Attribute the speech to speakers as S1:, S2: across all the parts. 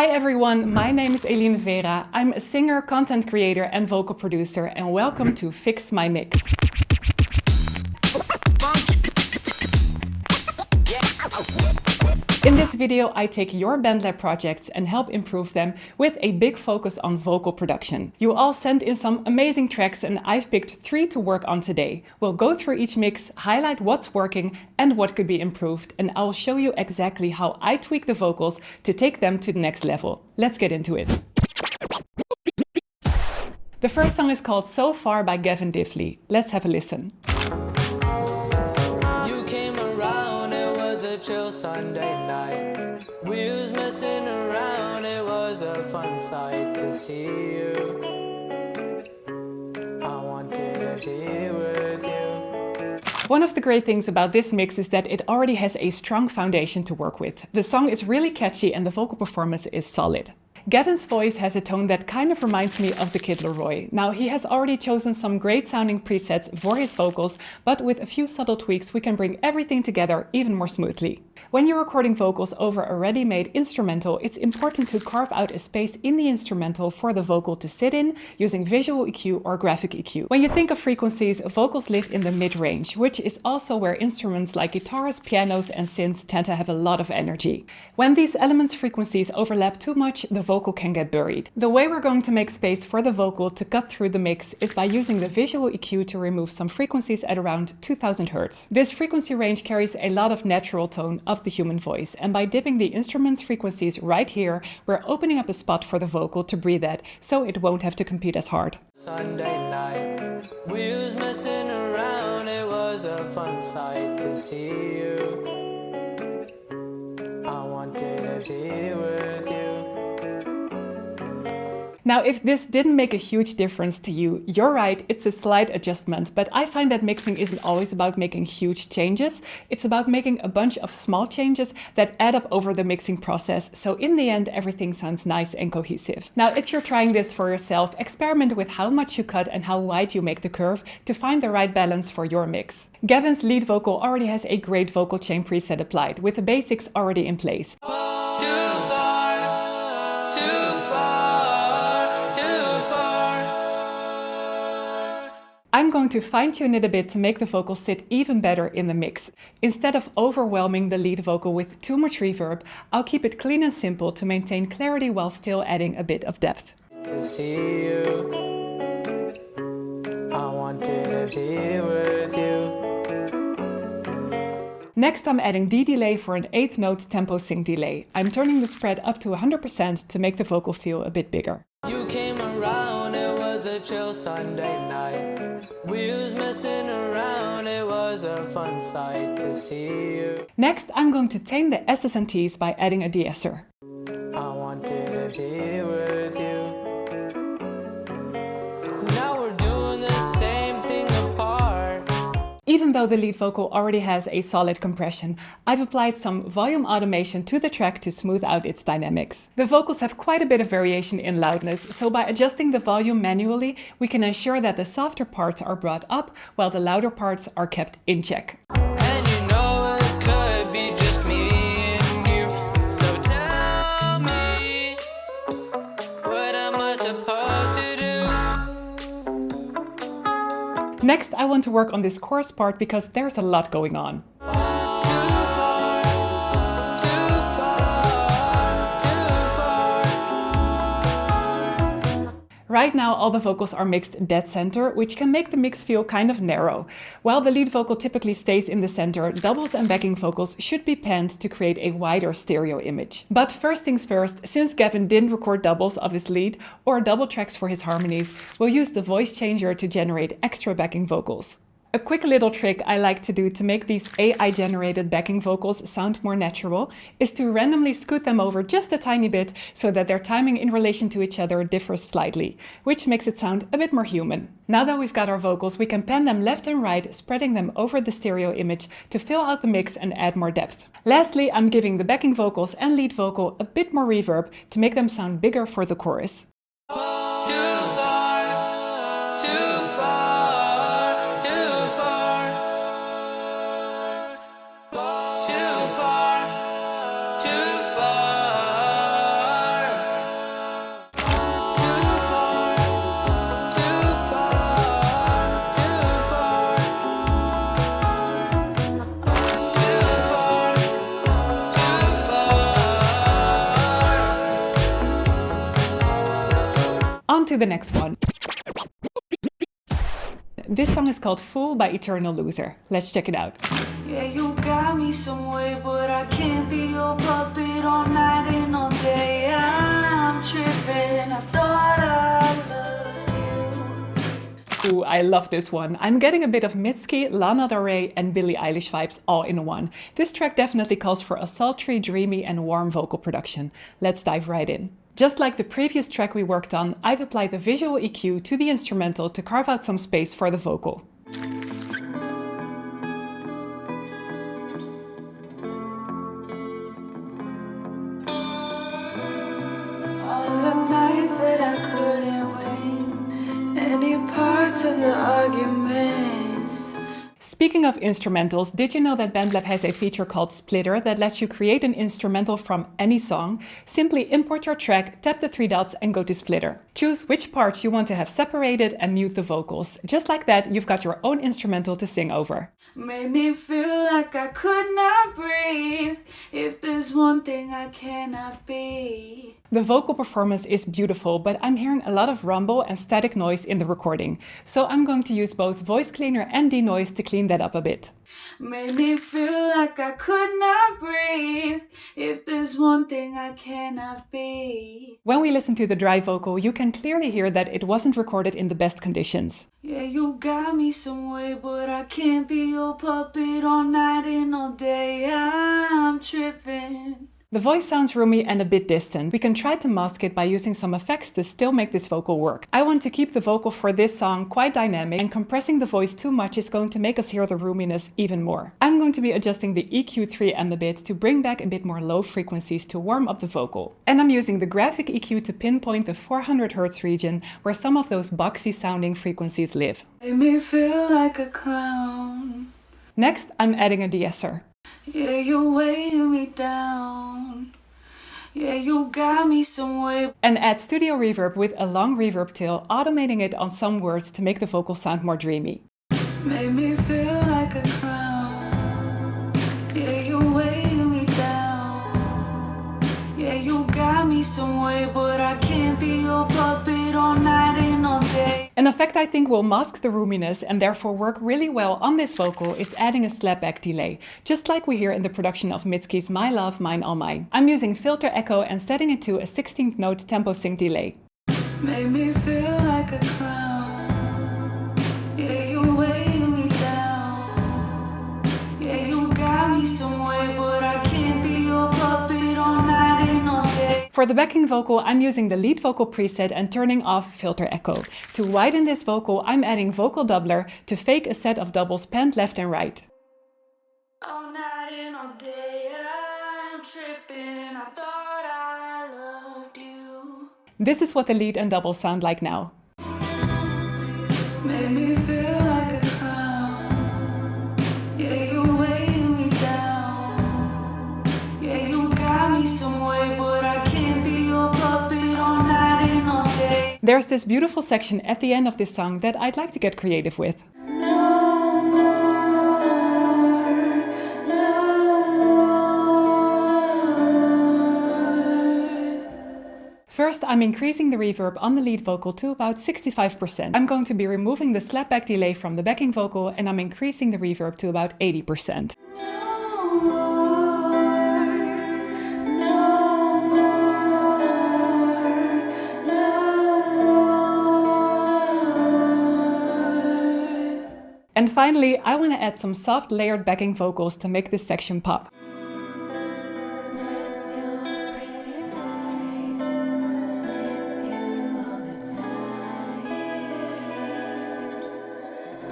S1: Hi everyone, my name is Eline Vera. I'm a singer, content creator and vocal producer, and welcome to Fix My Mix. In this video, I take your BandLab projects and help improve them with a big focus on vocal production. You all sent in some amazing tracks and I've picked 3 to work on today. We'll go through each mix, highlight what's working and what could be improved, and I'll show you exactly how I tweak the vocals to take them to the next level. Let's get into it. The first song is called So Far by Gavin Divley. Let's have a listen.
S2: Chill Sunday night, we was messing around, it was a fun sight to see you. I wanted to be with you.
S1: One of the great things about this mix is that it already has a strong foundation to work with. The song is really catchy and the vocal performance is solid. Gavin's voice has a tone that kind of reminds me of the Kid Laroi. Now, he has already chosen some great sounding presets for his vocals, but with a few subtle tweaks we can bring everything together even more smoothly. When you're recording vocals over a ready-made instrumental, it's important to carve out a space in the instrumental for the vocal to sit in using visual EQ or graphic EQ. When you think of frequencies, vocals live in the mid-range, which is also where instruments like guitars, pianos and synths tend to have a lot of energy. When these elements' frequencies overlap too much, the vocal can get buried. The way we're going to make space for the vocal to cut through the mix is by using the visual EQ to remove some frequencies at around 2000 Hz. This frequency range carries a lot of natural tone of the human voice, and by dipping the instrument's frequencies right here, we're opening up a spot for the vocal to breathe at, so it won't have to compete as hard.
S2: Sunday night, we was messing around, it was a fun sight to see you. I wanted to be with you.
S1: Now, if this didn't make a huge difference to you, you're right, it's a slight adjustment, but I find that mixing isn't always about making huge changes. It's about making a bunch of small changes that add up over the mixing process, so in the end everything sounds nice and cohesive. Now, if you're trying this for yourself, experiment with how much you cut and how wide you make the curve to find the right balance for your mix. Gavin's lead vocal already has a great vocal chain preset applied, with the basics already in place. I'm going to fine-tune it a bit to make the vocal sit even better in the mix. Instead of overwhelming the lead vocal with too much reverb, I'll keep it clean and simple to maintain clarity while still adding a bit of depth.
S2: To see you, I wanted to be with you.
S1: Next, I'm adding D-delay for an 8th note tempo sync delay. I'm turning the spread up to 100% to make the vocal feel a bit bigger.
S2: You came around, it was a chill Sunday night. We was messing around, it was a fun sight to see you.
S1: Next, I'm going to tame the S's and T's by adding a de-esser.
S2: I wanted to be with you. Now we're doing the same thing apart.
S1: Even though the lead vocal already has a solid compression, I've applied some volume automation to the track to smooth out its dynamics. The vocals have quite a bit of variation in loudness, so by adjusting the volume manually, we can ensure that the softer parts are brought up while the louder parts are kept in check.
S2: And you know it could be just me and you. So tell me, what am I supposed to do?
S1: Next, I want to work on this chorus part because there's a lot going on. Right now, all the vocals are mixed dead center, which can make the mix feel kind of narrow. While the lead vocal typically stays in the center, doubles and backing vocals should be panned to create a wider stereo image. But first things first, since Gavin didn't record doubles of his lead or double tracks for his harmonies, we'll use the voice changer to generate extra backing vocals. A quick little trick I like to do to make these AI-generated backing vocals sound more natural is to randomly scoot them over just a tiny bit so that their timing in relation to each other differs slightly, which makes it sound a bit more human. Now that we've got our vocals, we can pan them left and right, spreading them over the stereo image to fill out the mix and add more depth. Lastly, I'm giving the backing vocals and lead vocal a bit more reverb to make them sound bigger for the chorus.
S2: Too far, too far.
S1: to the next one. This song is called Fool by Eternal Loser. Let's check it out.
S2: Yeah, you got me some way, but I can't be your puppet all night and all day. I'm tripping, I thought I loved you.
S1: Ooh, I love this one. I'm getting a bit of Mitski, Lana Del Rey and Billie Eilish vibes all in one. This track definitely calls for a sultry, dreamy and warm vocal production. Let's dive right in. Just like the previous track we worked on, I've applied the visual EQ to the instrumental to carve out some space for the vocal.
S2: All the nights that I couldn't win any parts of the arguments.
S1: Speaking of instrumentals, did you know that BandLab has a feature called Splitter that lets you create an instrumental from any song? Simply import your track, tap the three dots and go to Splitter. Choose which parts you want to have separated and mute the vocals. Just like that, you've got your own instrumental to sing over.
S2: Made me feel like I could not breathe. If there's one thing I cannot be.
S1: The vocal performance is beautiful, but I'm hearing a lot of rumble and static noise in the recording. So I'm going to use both voice cleaner and denoise to clean that up a bit.
S2: Made me feel like I could not breathe. If there's one thing I cannot be.
S1: When we listen to the dry vocal, you can clearly hear that it wasn't recorded in the best conditions.
S2: Yeah, you got me some way, but I can't be your puppet all night and all day. I'm tripping.
S1: The voice sounds roomy and a bit distant. We can try to mask it by using some effects to still make this vocal work. I want to keep the vocal for this song quite dynamic, and compressing the voice too much is going to make us hear the roominess even more. I'm going to be adjusting the EQ 3M a bit to bring back a bit more low frequencies to warm up the vocal. And I'm using the graphic EQ to pinpoint the 400 Hz region where some of those boxy sounding frequencies live.
S2: Made me feel like a clown.
S1: Next, I'm adding a de-esser.
S2: Yeah, you're weighing me down. Yeah, you got me some way.
S1: And add studio reverb with a long reverb tail, automating it on some words to make the vocal sound more dreamy.
S2: Made me feel like a clown. Yeah, you're weighing me down. Yeah, you got me some way, but I can't be your puppet all night and all day.
S1: An effect I think will mask the roominess and therefore work really well on this vocal is adding a slapback delay, just like we hear in the production of Mitski's My Love, Mine All Mine. I'm using filter echo and setting it to a 16th note tempo sync delay.
S2: Made me feel like a clown. Yeah, you weighing me down. Yeah, you got me some way, but I can't be your puppet all night and all day.
S1: For the backing vocal, I'm using the lead vocal preset and turning off filter echo. To widen this vocal, I'm adding vocal doubler to fake a set of doubles panned left and right.
S2: All night and all day, I'm tripping. I thought I loved you.
S1: This is what the lead and double sound like now.
S2: Made me feel like a clown. Yeah, you weighing me down. Yeah, you got me some way, but I can't be your puppet all night and all day.
S1: There's this beautiful section at the end of this song that I'd like to get creative with.
S2: No more, no more.
S1: First, I'm increasing the reverb on the lead vocal to about 65%. I'm going to be removing the slapback delay from the backing vocal and I'm increasing the reverb to about 80%.
S2: No more, no more, no more.
S1: And finally, I want to add some soft layered backing vocals to make this section pop.
S2: Miss you pretty nice, miss you all the time.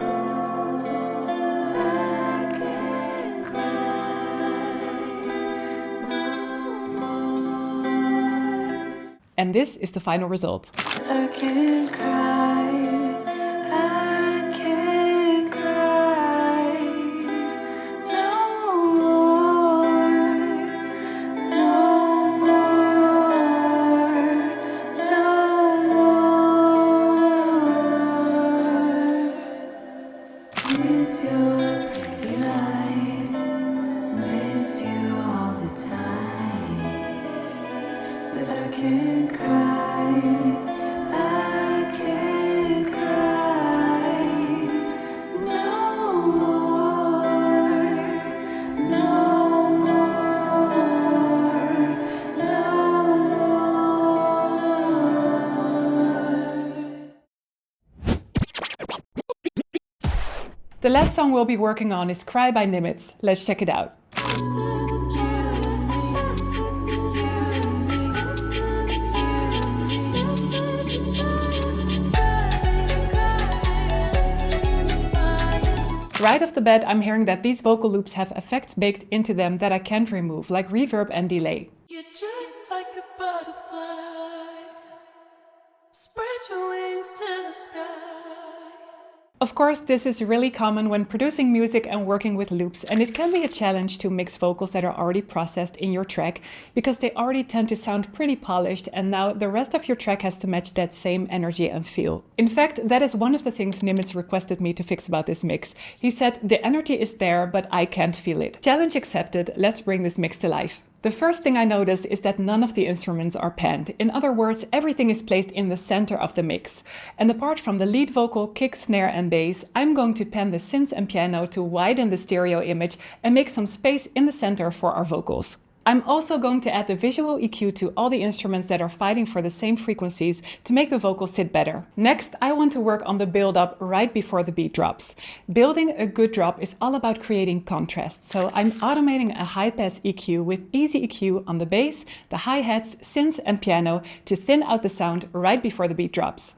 S2: Oh, I can't cry no more.
S1: And this is the final result.
S2: But I can't cry, I can't cry no more, no more, no more. Miss your pretty lies, miss you all the time. But I can't cry, I
S1: The last song we'll be working on is Cry by Nimitz. Let's check it out. Right off the bat, I'm hearing that these vocal loops have effects baked into them that I can't remove, like reverb and delay.
S2: You're just like a butterfly. Spread your wings to the sky.
S1: Of course, this is really common when producing music and working with loops, and it can be a challenge to mix vocals that are already processed in your track because they already tend to sound pretty polished, and now the rest of your track has to match that same energy and feel. In fact, that is one of the things Nimitz requested me to fix about this mix. He said, the energy is there, but I can't feel it. Challenge accepted, let's bring this mix to life. The first thing I notice is that none of the instruments are panned. In other words, everything is placed in the center of the mix. And apart from the lead vocal, kick, snare and bass, I'm going to pan the synths and piano to widen the stereo image and make some space in the center for our vocals. I'm also going to add the visual EQ to all the instruments that are fighting for the same frequencies to make the vocals sit better. Next, I want to work on the build-up right before the beat drops. Building a good drop is all about creating contrast, so I'm automating a high-pass EQ with easy EQ on the bass, the hi-hats, synths and piano to thin out the sound right before the beat drops.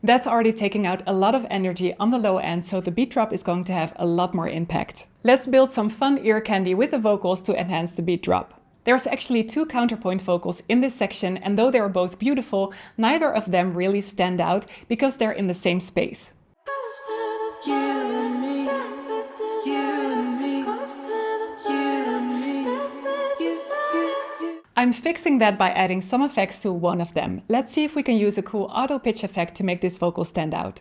S1: That's already taking out a lot of energy on the low end, so the beat drop is going to have a lot more impact. Let's build some fun ear candy with the vocals to enhance the beat drop. There's actually 2 counterpoint vocals in this section, and though they are both beautiful, neither of them really stand out because they're in the same space. I'm fixing that by adding some effects to one of them. Let's see if we can use a cool AutoPitch effect to make this vocal stand out.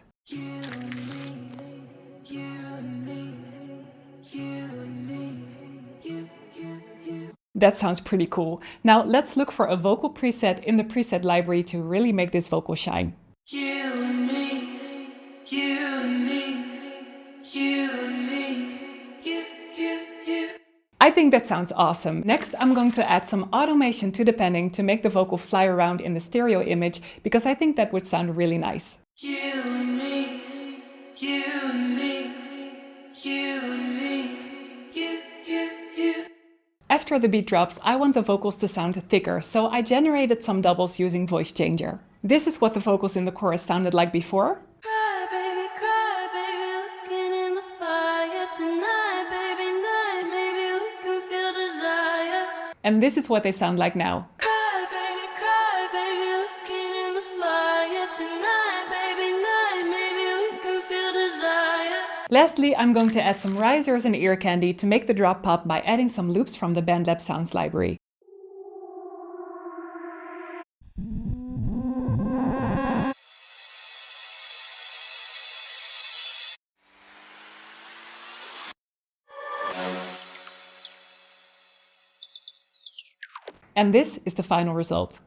S1: That sounds pretty cool. Now let's look for a vocal preset in the preset library to really make this vocal shine. I think that sounds awesome. Next, I'm going to add some automation to the panning to make the vocal fly around in the stereo image because I think that would sound really nice. After the beat drops, I want the vocals to sound thicker, so I generated some doubles using Voice Changer. This is what the vocals in the chorus sounded like before.
S2: Cry, baby, looking in the fire tonight, baby, night, maybe we can feel desire.
S1: And this is what they sound like now.
S2: Cry, baby, looking in the fire tonight, baby, night, maybe we can feel desire.
S1: Lastly, I'm going to add some risers and ear candy to make the drop pop by adding some loops from the BandLab sounds library. And this is the final result.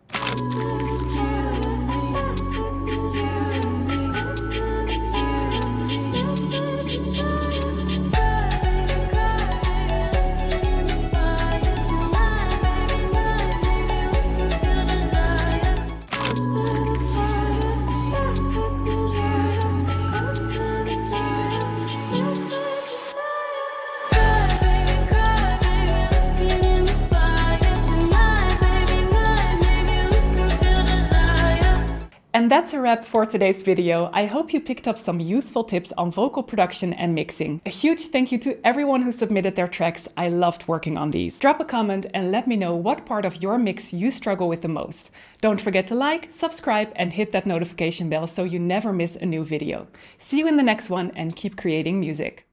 S1: And that's a wrap for today's video. I hope you picked up some useful tips on vocal production and mixing. A huge thank you to everyone who submitted their tracks. I loved working on these. Drop a comment and let me know what part of your mix you struggle with the most. Don't forget to like, subscribe and hit that notification bell so you never miss a new video. See you in the next one and keep creating music.